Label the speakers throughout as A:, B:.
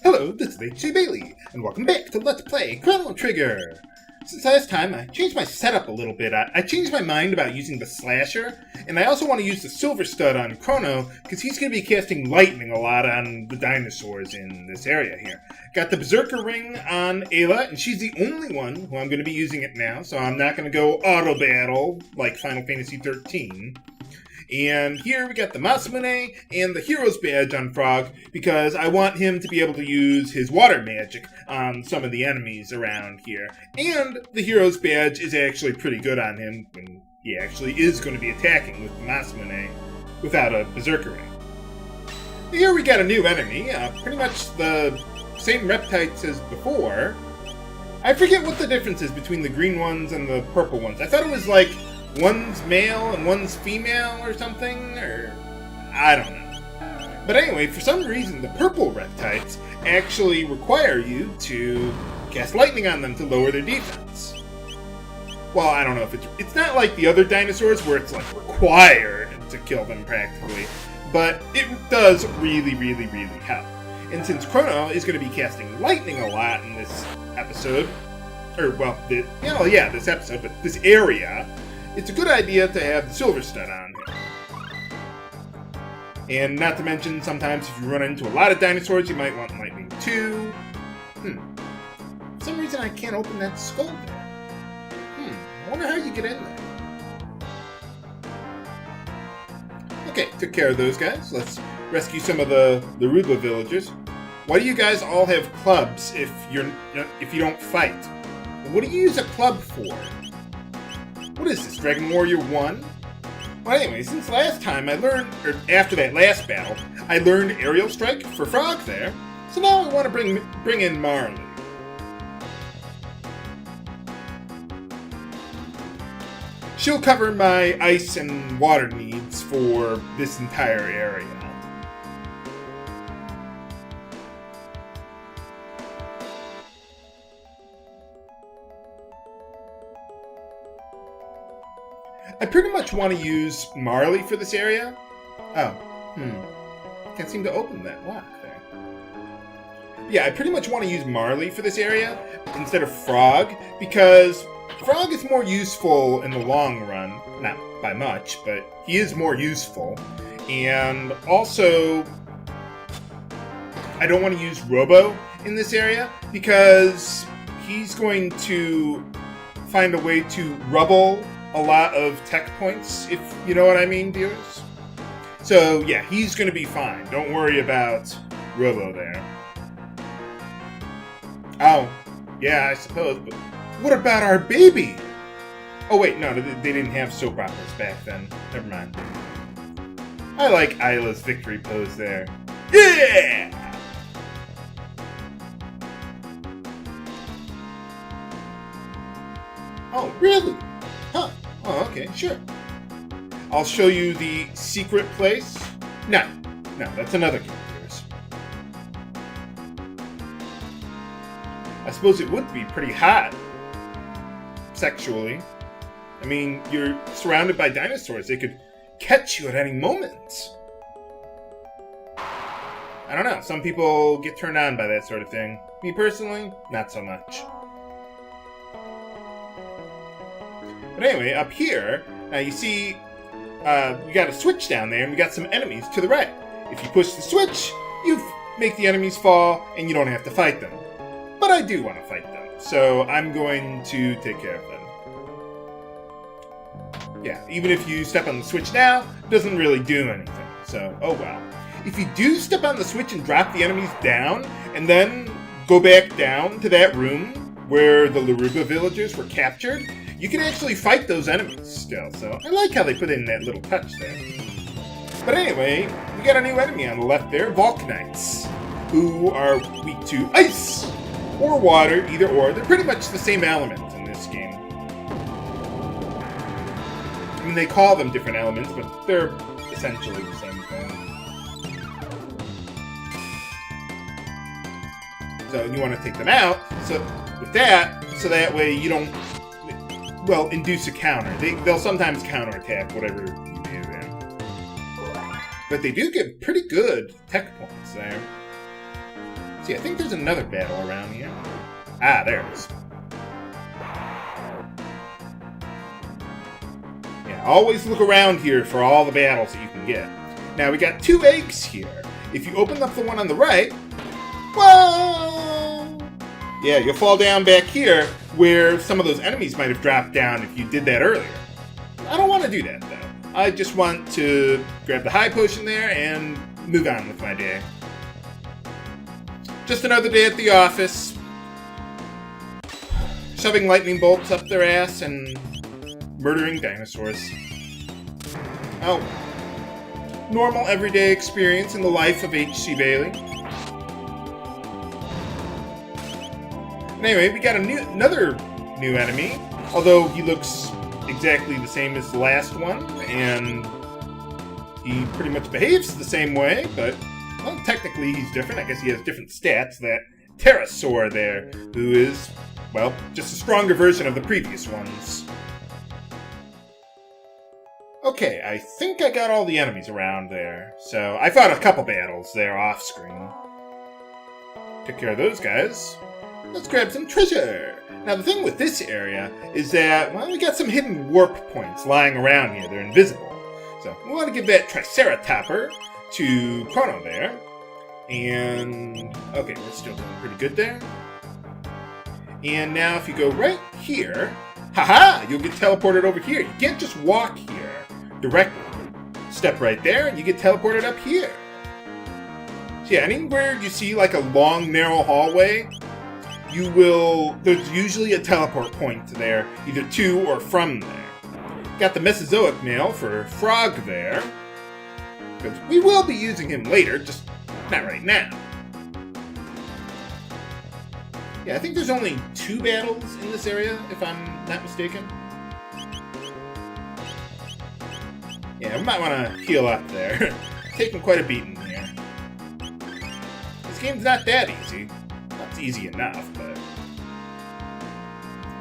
A: Hello, this is H.C. Bailey, and welcome back to Let's Play Chrono Trigger! Since last time, I changed my setup a little bit. I changed my mind about using the Slasher, and I also want to use the Silver Stud on Chrono, because he's going to be casting lightning a lot on the dinosaurs in this area here. Got the Berserker Ring on Ayla, and she's the only one who I'm going to be using it now, so I'm not going to go auto-battle like Final Fantasy XIII. And here we got the Masamune and the Hero's Badge on Frog, because I want him to be able to use his water magic on some of the enemies around here. And the Hero's Badge is actually pretty good on him when he actually is going to be attacking with the Masamune without a Berserker Ring. Here we got a new enemy, pretty much the same reptites as before. I forget what the difference is between the green ones and the purple ones. I thought it was like one's male and one's female or something, or I don't know. But anyway, for some reason, the purple reptites actually require you to cast lightning on them to lower their defense. Well, I don't know if it's not like the other dinosaurs where it's like required to kill them practically, but it does really, really, really help. And since Chrono is going to be casting lightning a lot in this episode, or well, this episode, but this area, it's a good idea to have the Silver Stud on here. And not to mention, sometimes if you run into a lot of dinosaurs, you might want lightning too. For some reason I can't open that skull there. I wonder how you get in there. Okay, took care of those guys. Let's rescue some of the Laruba villagers. Why do you guys all have clubs if you don't fight? What do you use a club for? What is this, Dragon Warrior 1? Well, anyway, since last time I learned, or after that last battle, I learned Aerial Strike for Frog there, so now I want to bring in Marley. She'll cover my ice and water needs for this entire area. I pretty much want to use Marley for this area. Can't seem to open that lock there. Yeah, I pretty much want to use Marley for this area instead of Frog, because Frog is more useful in the long run. Not by much, but he is more useful. And also, I don't want to use Robo in this area, because he's going to find a way to rubble a lot of tech points, if you know what I mean, viewers. So yeah, he's going to be fine. Don't worry about Robo there. Oh, yeah, I suppose, but what about our baby? Oh wait, no, they didn't have soap operas back then. Never mind. I like Ayla's victory pose there. Yeah! Oh, really? Huh. Oh, okay, sure. I'll show you the secret place. No, that's another character's. I suppose it would be pretty hot, sexually. I mean, you're surrounded by dinosaurs. They could catch you at any moment. I don't know. Some people get turned on by that sort of thing. Me personally, not so much. But anyway, up here, now you see we got a switch down there, and we got some enemies to the right. If you push the switch, you make the enemies fall, and you don't have to fight them. But I do want to fight them, so I'm going to take care of them. Yeah, even if you step on the switch now, it doesn't really do anything, so oh well. If you do step on the switch and drop the enemies down, and then go back down to that room where the Laruba villagers were captured, you can actually fight those enemies still, so I like how they put in that little touch there. But anyway, we got a new enemy on the left there, Vulcanites, who are weak to ice or water, either or. They're pretty much the same element in this game. I mean, they call them different elements, but they're essentially the same thing. So you want to take them out, so with that, so that way you don't, well, induce a counter. They'll sometimes counterattack whatever you do there. But they do get pretty good tech points there. See, I think there's another battle around here. Ah, there it is. Yeah, always look around here for all the battles that you can get. Now, we got 2 eggs here. If you open up the one on the right, whoa! Yeah, you'll fall down back here where some of those enemies might have dropped down if you did that earlier. I don't want to do that, though. I just want to grab the high potion there and move on with my day. Just another day at the office. Shoving lightning bolts up their ass and murdering dinosaurs. Oh. Normal everyday experience in the life of H.C. Bailey. Anyway, we got another new enemy, although he looks exactly the same as the last one, and he pretty much behaves the same way, but, well, technically he's different. I guess he has different stats. That pterosaur there, who is, well, just a stronger version of the previous ones. Okay, I think I got all the enemies around there, so I fought a couple battles there off-screen. Took care of those guys. Let's grab some treasure! Now, the thing with this area is that, well, we got some hidden warp points lying around here. They're invisible. So, we want to give that Triceratopper to Chrono there. And, okay, we're still doing pretty good there. And now, if you go right here, haha! You'll get teleported over here. You can't just walk here directly. Step right there, and you get teleported up here. So, yeah, anywhere you see, like, a long, narrow hallway, there's usually a teleport point there, either to or from there. Got the Mesozoic nail for Frog there, because we will be using him later, just not right now. Yeah, I think there's only 2 battles in this area, if I'm not mistaken. Yeah, we might want to heal up there. Taking quite a beating here. This game's not that easy. It's easy enough, but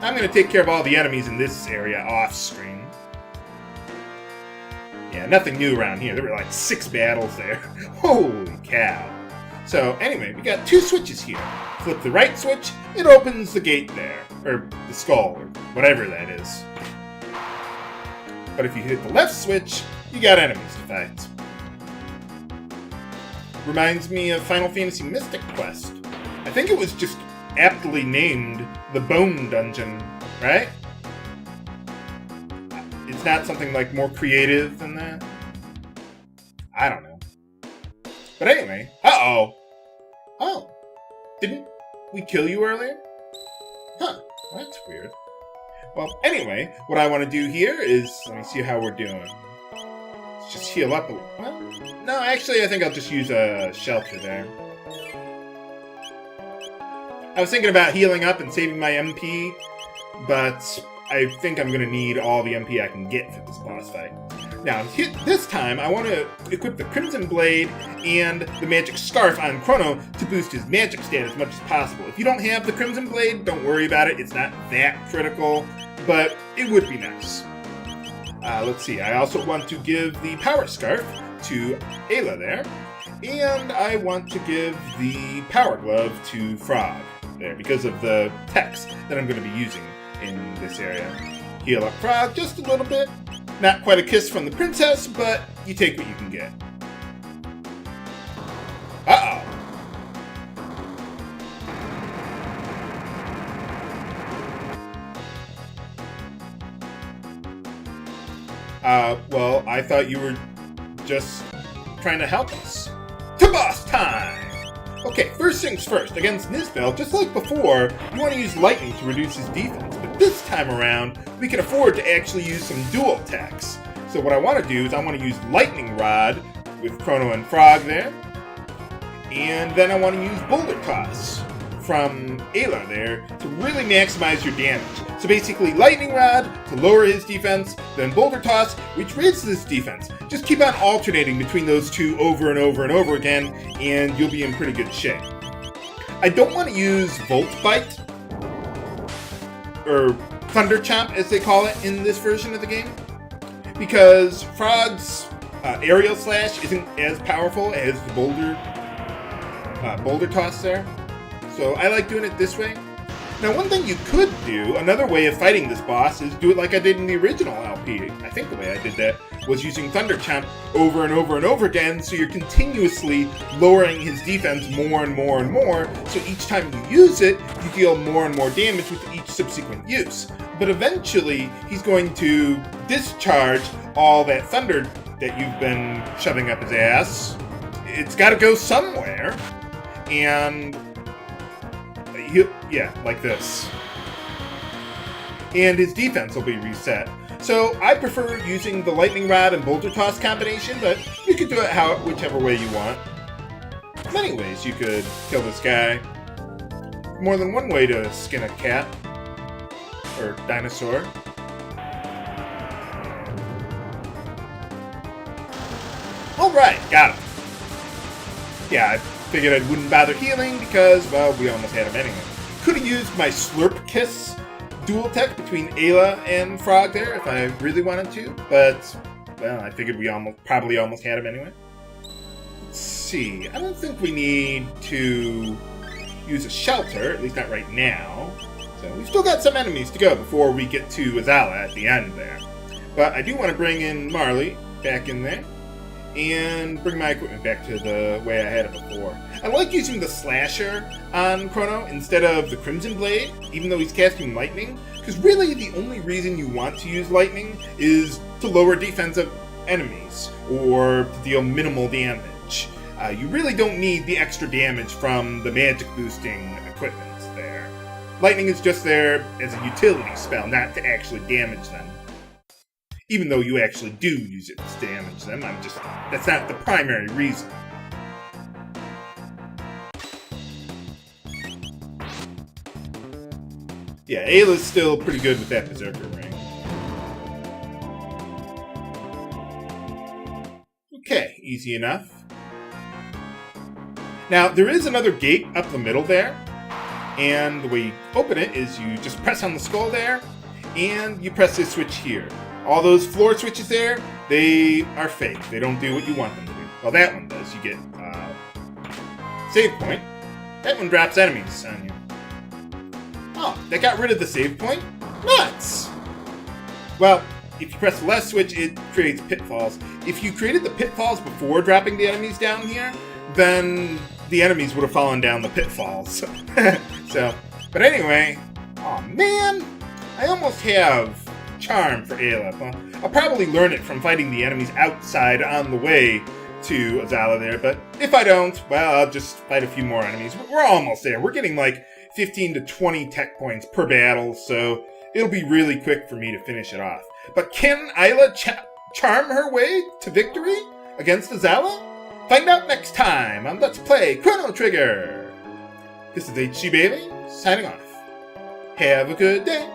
A: I'm going to take care of all the enemies in this area off-screen. Yeah, nothing new around here. There were like 6 battles there. Holy cow. So, anyway, we got 2 switches here. Flip the right switch, it opens the gate there. Or the skull, or whatever that is. But if you hit the left switch, you got enemies to fight. Reminds me of Final Fantasy Mystic Quest. I think it was just aptly named the Bone Dungeon, right? It's not something like more creative than that? I don't know. But anyway, uh-oh. Oh, didn't we kill you earlier? Huh, that's weird. Well, anyway, what I want to do here is, let me see how we're doing. Let's just heal up a little. Well, no, actually, I think I'll just use a shelter there. I was thinking about healing up and saving my MP, but I think I'm going to need all the MP I can get for this boss fight. Now, this time, I want to equip the Crimson Blade and the Magic Scarf on Chrono to boost his magic stat as much as possible. If you don't have the Crimson Blade, don't worry about it. It's not that critical, but it would be nice. Let's see. I also want to give the Power Scarf to Ayla there, and I want to give the Power Glove to Frog there because of the text that I'm going to be using in this area. Heal up Frog just a little bit. Not quite a kiss from the princess, but you take what you can get. Uh-oh. Well, I thought you were just trying to help us. To boss time! Okay, first things first. Against Nizbel, just like before, you want to use lightning to reduce his defense. But this time around, we can afford to actually use some dual attacks. So what I want to do is I want to use Lightning Rod with Chrono and Frog there. And then I want to use Boulder Toss from Ayla there to really maximize your damage. So basically, Lightning Rod to lower his defense, then Boulder Toss, which raises his defense. Just keep on alternating between those two over and over and over again, and you'll be in pretty good shape. I don't want to use Volt Bite, or Thunder Chomp as they call it in this version of the game, because Frog's Aerial Slash isn't as powerful as the Boulder boulder toss there. So I like doing it this way. Now, one thing you could do, another way of fighting this boss, is do it like I did in the original LP. I think the way I did that was using Thunder Chomp over and over and over again, so you're continuously lowering his defense more and more and more, so each time you use it, you deal more and more damage with each subsequent use. But eventually, he's going to discharge all that thunder that you've been shoving up his ass. It's got to go somewhere, and yeah, like this. And his defense will be reset. So I prefer using the lightning rod and boulder toss combination, but you could do it whichever way you want. Many ways you could kill this guy. More than one way to skin a cat or dinosaur. Alright, got him. Yeah, I figured I wouldn't bother healing because, well, we almost had him anyway. Could have used my Slurp Kiss dual tech between Ayla and Frog there if I really wanted to, but, well, I figured we probably almost had him anyway. Let's see, I don't think we need to use a shelter, at least not right now. So we've still got some enemies to go before we get to Azala at the end there. But I do want to bring in Marley back in there and bring my equipment back to the way I had it before. I like using the slasher on Chrono instead of the Crimson Blade, even though he's casting lightning, because really the only reason you want to use lightning is to lower defensive enemies or to deal minimal damage. You really don't need the extra damage from the magic boosting equipment there. Lightning is just there as a utility spell, not to actually damage them. Even though you actually do use it to damage them, that's not the primary reason. Yeah, Ayla's still pretty good with that Berserker ring. Okay, easy enough. Now, there is another gate up the middle there, and the way you open it is you just press on the skull there, and you press this switch here. All those floor switches there, they are fake. They don't do what you want them to do. Well, that one does. You get save point. That one drops enemies on you. Oh, that got rid of the save point? Nuts! Well, if you press the left switch, it creates pitfalls. If you created the pitfalls before dropping the enemies down here, then the enemies would have fallen down the pitfalls. But anyway, oh man, I almost have Charm for Ayla. Well, I'll probably learn it from fighting the enemies outside on the way to Azala there, but if I don't, well, I'll just fight a few more enemies. We're almost there. We're getting like 15 to 20 tech points per battle, so it'll be really quick for me to finish it off. But can Ayla charm her way to victory against Azala? Find out next time on Let's Play Chrono Trigger! This is HG Bailey, signing off. Have a good day!